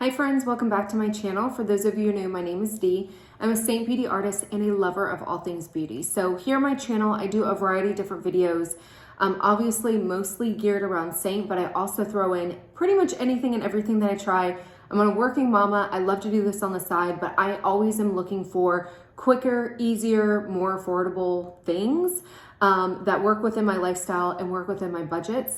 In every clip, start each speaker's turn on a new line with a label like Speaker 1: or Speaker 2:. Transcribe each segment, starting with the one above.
Speaker 1: Hi friends, welcome back to my channel. For those of you who know, my name is Dee. I'm a Seint beauty artist and a lover of all things beauty. So here on my channel, I do a variety of different videos, obviously mostly geared around Seint, but I also throw in pretty much anything and everything that I try. I'm a working mama. I love to do this on the side, but I always am looking for quicker, easier, more affordable things that work within my lifestyle and work within my budget.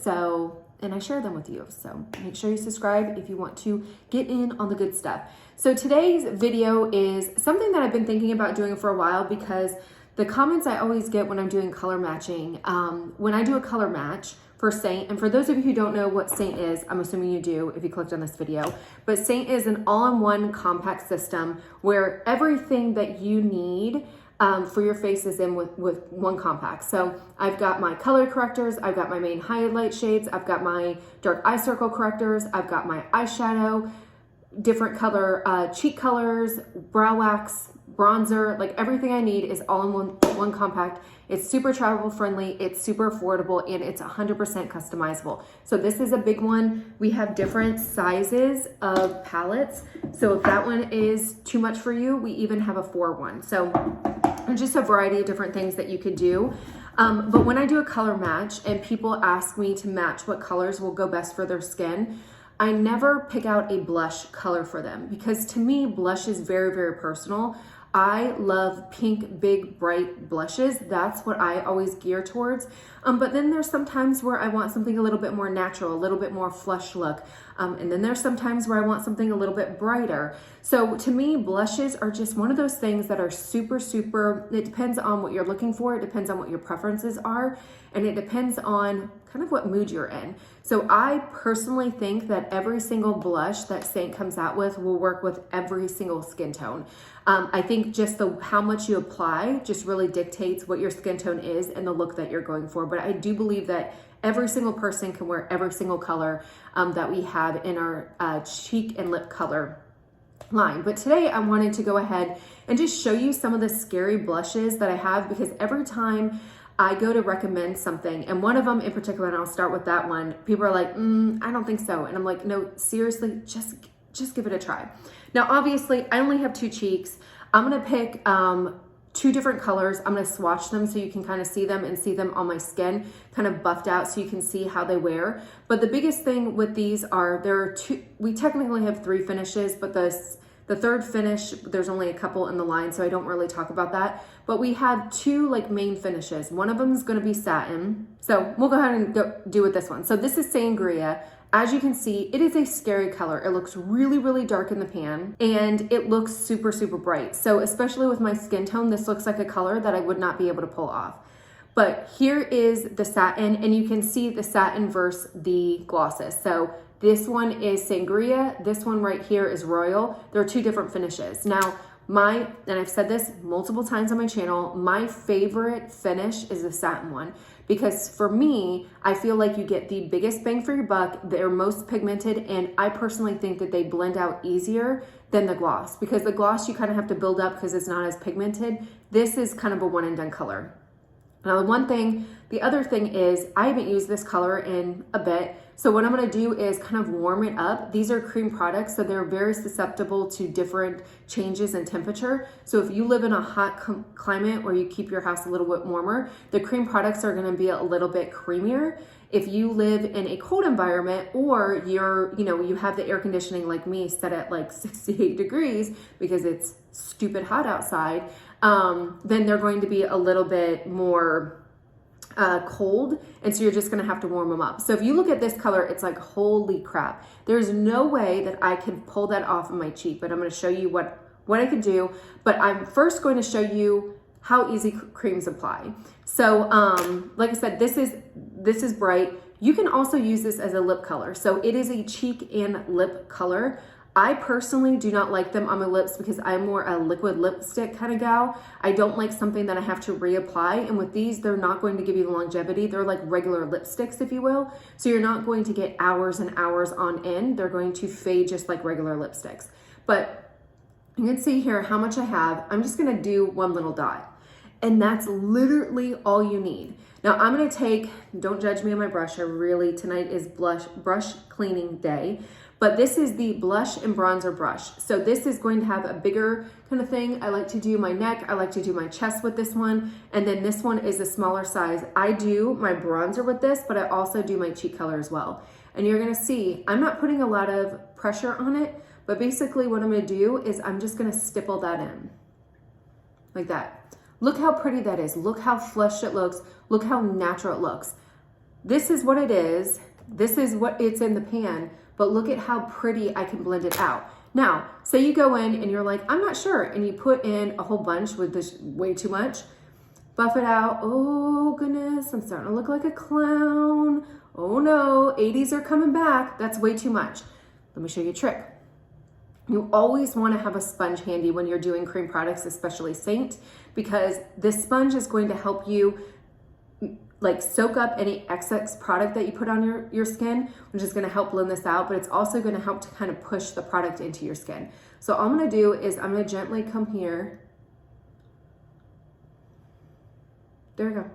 Speaker 1: And I share them with you. So make sure you subscribe if you want to get in on the good stuff. So today's video is something that I've been thinking about doing for a while because the comments I always get when I'm doing color matching, when I do a color match for Seint, and for those of you who don't know what Seint is, I'm assuming you do if you clicked on this video, but Seint is an all-in-one compact system where everything that you need for your face is in with one compact. So I've got my color correctors, I've got my main highlight shades, I've got my dark eye circle correctors, I've got my eyeshadow, different color cheek colors, brow wax, bronzer, like everything I need is all in one compact. It's super travel friendly, it's super affordable, and it's 100% customizable. So this is a big one. We have different sizes of palettes. So if that one is too much for you, we even have a 4-1. So just a variety of different things that you could do. But when I do a color match and people ask me to match what colors will go best for their skin, I never pick out a blush color for them because to me, blush is very, very personal. I love pink, big, bright blushes. That's what I always gear towards. But then there's some times where I want something a little bit more natural, a little bit more flush look. And then there's some times where I want something a little bit brighter. So to me, blushes are just one of those things that are super, it depends on what you're looking for. It depends on what your preferences are. And it depends on kind of what mood you're in. So I personally think that every single blush that Seint comes out with will work with every single skin tone. I think just how much you apply just really dictates what your skin tone is and the look that you're going for. But I do believe that every single person can wear every single color that we have in our cheek and lip color line. But today I wanted to go ahead and just show you some of the scary blushes that I have because every time I go to recommend something, and one of them in particular, and I'll start with that one, people are like, I don't think so. And I'm like, no, seriously, just give it a try. Now, obviously, I only have 2 cheeks. I'm gonna pick 2 different colors. I'm gonna swatch them so you can kind of see them and see them on my skin, kind of buffed out so you can see how they wear. But the biggest thing with these are there are 2, we technically have 3 finishes, but the third finish, there's only a couple in the line, so I don't really talk about that. But we have 2 like main finishes. One of them is gonna be satin. So we'll go ahead and do with this one. So this is Sangria. As you can see, it is a scary color. It looks really, really dark in the pan and it looks super, super bright. So especially with my skin tone, this looks like a color that I would not be able to pull off. But here is the satin and you can see the satin versus the glosses. So this one is Sangria. This one right here is Royal. There are 2 different finishes. Now, and I've said this multiple times on my channel, my favorite finish is the satin one because for me, I feel like you get the biggest bang for your buck. They're most pigmented and I personally think that they blend out easier than the gloss because the gloss you kind of have to build up because it's not as pigmented. This is kind of a one and done color. Now, the other thing is I haven't used this color in a bit. So what I'm gonna do is kind of warm it up. These are cream products, so they're very susceptible to different changes in temperature. So if you live in a hot climate where you keep your house a little bit warmer, the cream products are gonna be a little bit creamier. If you live in a cold environment or you have the air conditioning like me set at like 68 degrees because it's stupid hot outside, then they're going to be a little bit more cold, and so you're just gonna have to warm them up. So if you look at this color, it's like, holy crap. There's no way that I can pull that off of my cheek, but I'm gonna show you what I can do. But I'm first going to show you how easy creams apply. So like I said, this is bright. You can also use this as a lip color. So it is a cheek and lip color. I personally do not like them on my lips because I'm more a liquid lipstick kind of gal. I don't like something that I have to reapply. And with these, they're not going to give you the longevity. They're like regular lipsticks, if you will. So you're not going to get hours and hours on end. They're going to fade just like regular lipsticks. But you can see here how much I have. I'm just gonna do one little dot. And that's literally all you need. Now I'm gonna take, don't judge me on my brush, tonight is brush cleaning day, but this is the blush and bronzer brush. So this is going to have a bigger kind of thing. I like to do my neck, I like to do my chest with this one, and then this one is a smaller size. I do my bronzer with this, but I also do my cheek color as well. And you're gonna see, I'm not putting a lot of pressure on it, but basically what I'm gonna do is I'm just gonna stipple that in, like that. Look how pretty that is. Look how flushed it looks. Look how natural it looks. This is what it is. This is what it's in the pan, but look at how pretty I can blend it out. Now, say you go in and you're like, I'm not sure, and you put in a whole bunch with this way too much, buff it out. Oh goodness, I'm starting to look like a clown. Oh no, 80s are coming back. That's way too much. Let me show you a trick. You always want to have a sponge handy when you're doing cream products, especially Seint, because this sponge is going to help you like soak up any excess product that you put on your skin, which is going to help blend this out, but it's also going to help to kind of push the product into your skin. So all I'm going to do is I'm going to gently come here. There we go.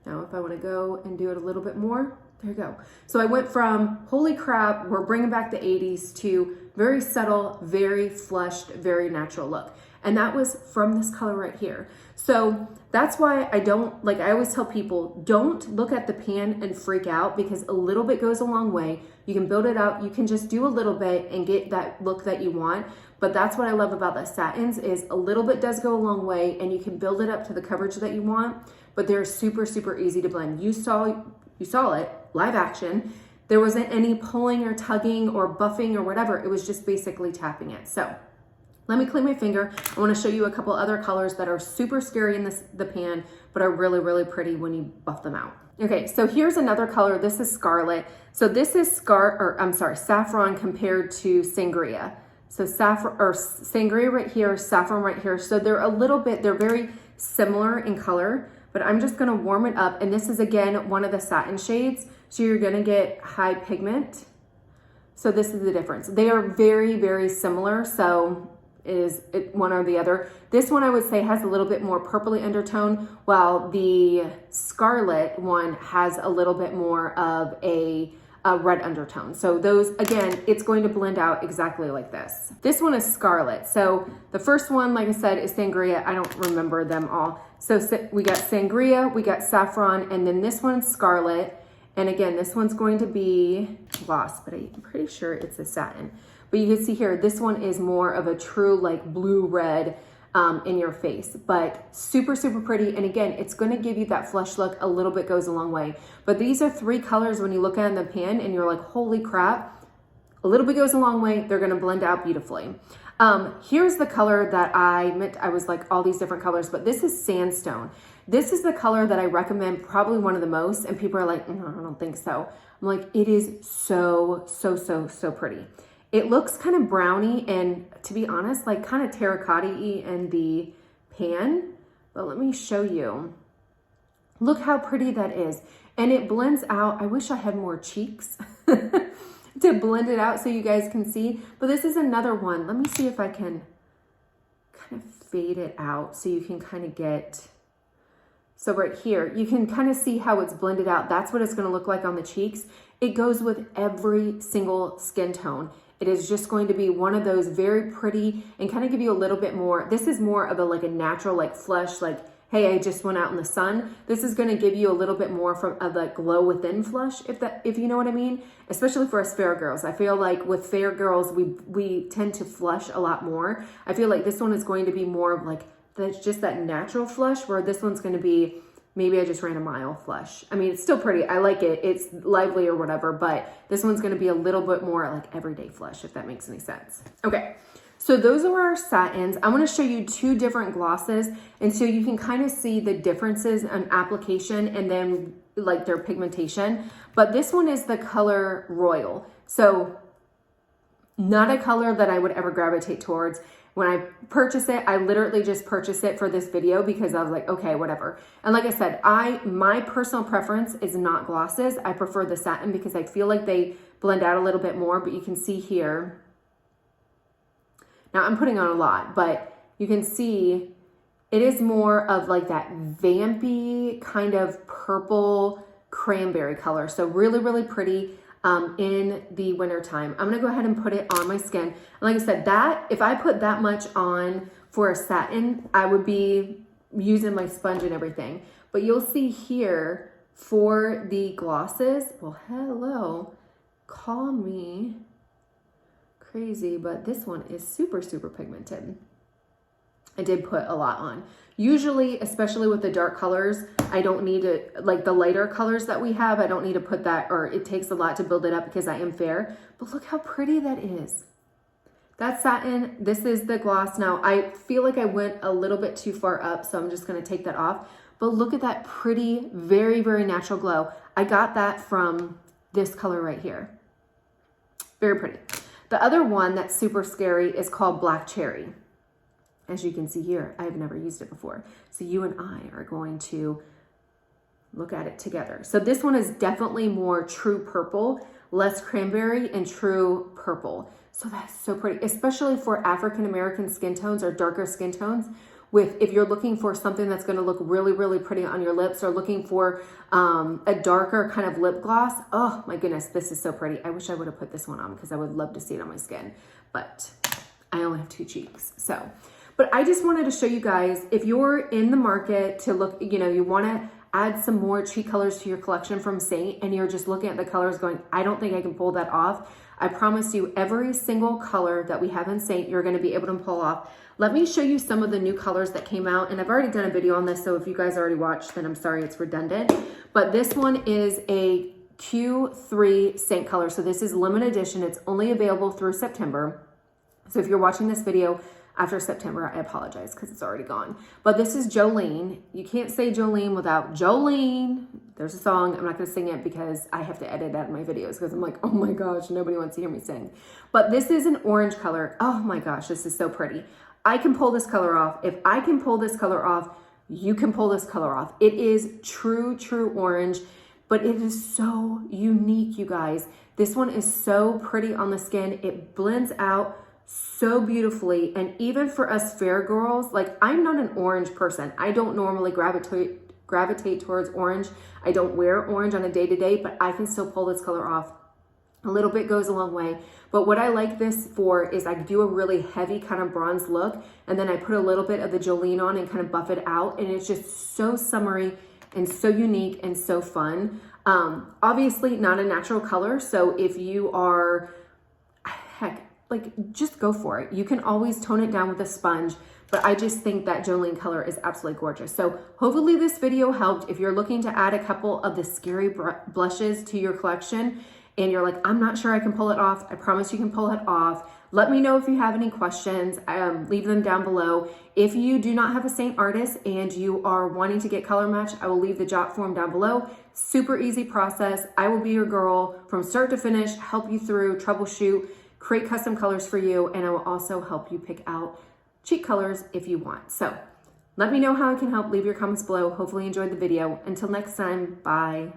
Speaker 1: Now if I want to go and do it a little bit more, there you go. So I went from, holy crap, we're bringing back the 80s, to very subtle, very flushed, very natural look. And that was from this color right here. So that's why I always tell people, don't look at the pan and freak out, because a little bit goes a long way. You can build it out. You can just do a little bit and get that look that you want. But that's what I love about the satins, is a little bit does go a long way, and you can build it up to the coverage that you want, but they're super, super easy to blend. You saw it, live action. There wasn't any pulling or tugging or buffing or whatever. It was just basically tapping it. So let me clean my finger. I want to show you a couple other colors that are super scary in the pan, but are really, really pretty when you buff them out. Okay, so here's another color. This is Scarlet. So this is Saffron compared to Sangria. So Sangria right here, Saffron right here. So they're very similar in color, but I'm just gonna warm it up. And this is, again, one of the satin shades. So you're gonna get high pigment. So this is the difference. They are very, very similar. So is it one or the other? This one I would say has a little bit more purpley undertone, while the Scarlet one has a little bit more of a red undertone. So those, again, it's going to blend out exactly like this. This one is Scarlet. So the first one, like I said, is Sangria. I don't remember them all. So we got Sangria, we got Saffron, and then this one's Scarlet. And again, this one's going to be gloss, but I'm pretty sure it's a satin. But you can see here, this one is more of a true like blue-red in your face, but super, super pretty. And again, it's gonna give you that flush look. A little bit goes a long way. But these are three colors when you look at the pan and you're like, holy crap, a little bit goes a long way. They're gonna blend out beautifully. Here's the color that I was like all these different colors, but this is Sandstone. This is the color that I recommend, probably one of the most, and people are like, no, I don't think so. I'm like, it is so, so, so, so pretty. It looks kind of browny and, to be honest, like kind of terracotta-y in the pan, but let me show you. Look how pretty that is. And it blends out. I wish I had more cheeks to blend it out so you guys can see, but this is another one. Let me see if I can kind of fade it out so you can kind of get, so right here, you can kind of see how it's blended out. That's what it's going to look like on the cheeks. It goes with every single skin tone. It is just going to be one of those very pretty and kind of give you a little bit more. This is more of a natural, like flush, like, hey, I just went out in the sun. This is going to give you a little bit more of the glow within flush, if you know what I mean, especially for us fair girls. I feel like with fair girls, we tend to flush a lot more. I feel like this one is going to be more of like, that's just that natural flush, where this one's going to be, maybe I just ran a mile flush. I mean, it's still pretty. I like it. It's lively or whatever, but this one's going to be a little bit more like everyday flush, if that makes any sense. Okay. So those are our satins. I want to show you two different glosses, and so you can kind of see the differences in application and then like their pigmentation. But this one is the color Royal. So not a color that I would ever gravitate towards. When I purchased it, I literally just purchased it for this video because I was like, okay, whatever. And like I said, my personal preference is not glosses. I prefer the satin because I feel like they blend out a little bit more, but you can see here. Now I'm putting on a lot, but you can see It is more of like that vampy kind of purple cranberry color. So really, really pretty in the winter time. I'm gonna go ahead and put it on my skin. And like I said, that if I put that much on for a satin, I would be using my sponge and everything. But you'll see here for the glosses, well, hello, call me crazy, but this one is super, super pigmented. I did put a lot on. Usually, especially with the dark colors, I don't need to, like the lighter colors that we have, I don't need to put that, or it takes a lot to build it up because I am fair. But look how pretty that is. That's satin. This is the gloss. Now, I feel like I went a little bit too far up, so I'm just going to take that off. But look at that pretty, very, very natural glow. I got that from this color right here. Very pretty. The other one that's super scary is called Black Cherry. As you can see here, I have never used it before. So you and I are going to look at it together. So this one is definitely more true purple, less cranberry, and true purple. So that's so pretty, especially for African-American skin tones or darker skin tones. If you're looking for something that's gonna look really, really pretty on your lips, or looking for a darker kind of lip gloss, oh my goodness, this is so pretty. I wish I would have put this one on because I would love to see it on my skin, but I only have 2 cheeks, so. But I just wanted to show you guys, if you're in the market to look, you know, you wanna add some more cheek colors to your collection from Seint, and you're just looking at the colors going, I don't think I can pull that off. I promise you every single color that we have in Seint, you're gonna be able to pull off. Let me show you some of the new colors that came out, and I've already done a video on this, so if you guys already watched, then I'm sorry it's redundant. But this one is a Q3 Seint color, so this is limited edition. It's only available through September. So if you're watching this video after September, I apologize because it's already gone. But this is Jolene. You can't say Jolene without Jolene. There's a song. I'm not going to sing it because I have to edit out my videos because I'm like, oh my gosh, nobody wants to hear me sing. But this is an orange color. Oh my gosh, this is so pretty. I can pull this color off. If I can pull this color off, you can pull this color off. It is true, true orange, but it is so unique, you guys. This one is so pretty on the skin. It blends out so beautifully. And even for us fair girls, like I'm not an orange person. I don't normally gravitate towards orange. I don't wear orange on a day-to-day, but I can still pull this color off. A little bit goes a long way. But what I like this for is I do a really heavy kind of bronze look, and then I put a little bit of the Jolene on and kind of buff it out, and it's just so summery and so unique and so fun. Obviously not a natural color, so if you are, heck, like just go for it. You can always tone it down with a sponge, but I just think that Jolene color is absolutely gorgeous. So hopefully this video helped. If you're looking to add a couple of the scary blushes to your collection and you're like, I'm not sure I can pull it off, I promise you can pull it off. Let me know if you have any questions. Leave them down below. If you do not have a Seint artist and you are wanting to get color match, I will leave the jot form down below. Super easy process. I will be your girl from start to finish, help you through, troubleshoot, create custom colors for you, and I will also help you pick out cheek colors if you want. So let me know how I can help. Leave your comments below. Hopefully you enjoyed the video. Until next time, bye.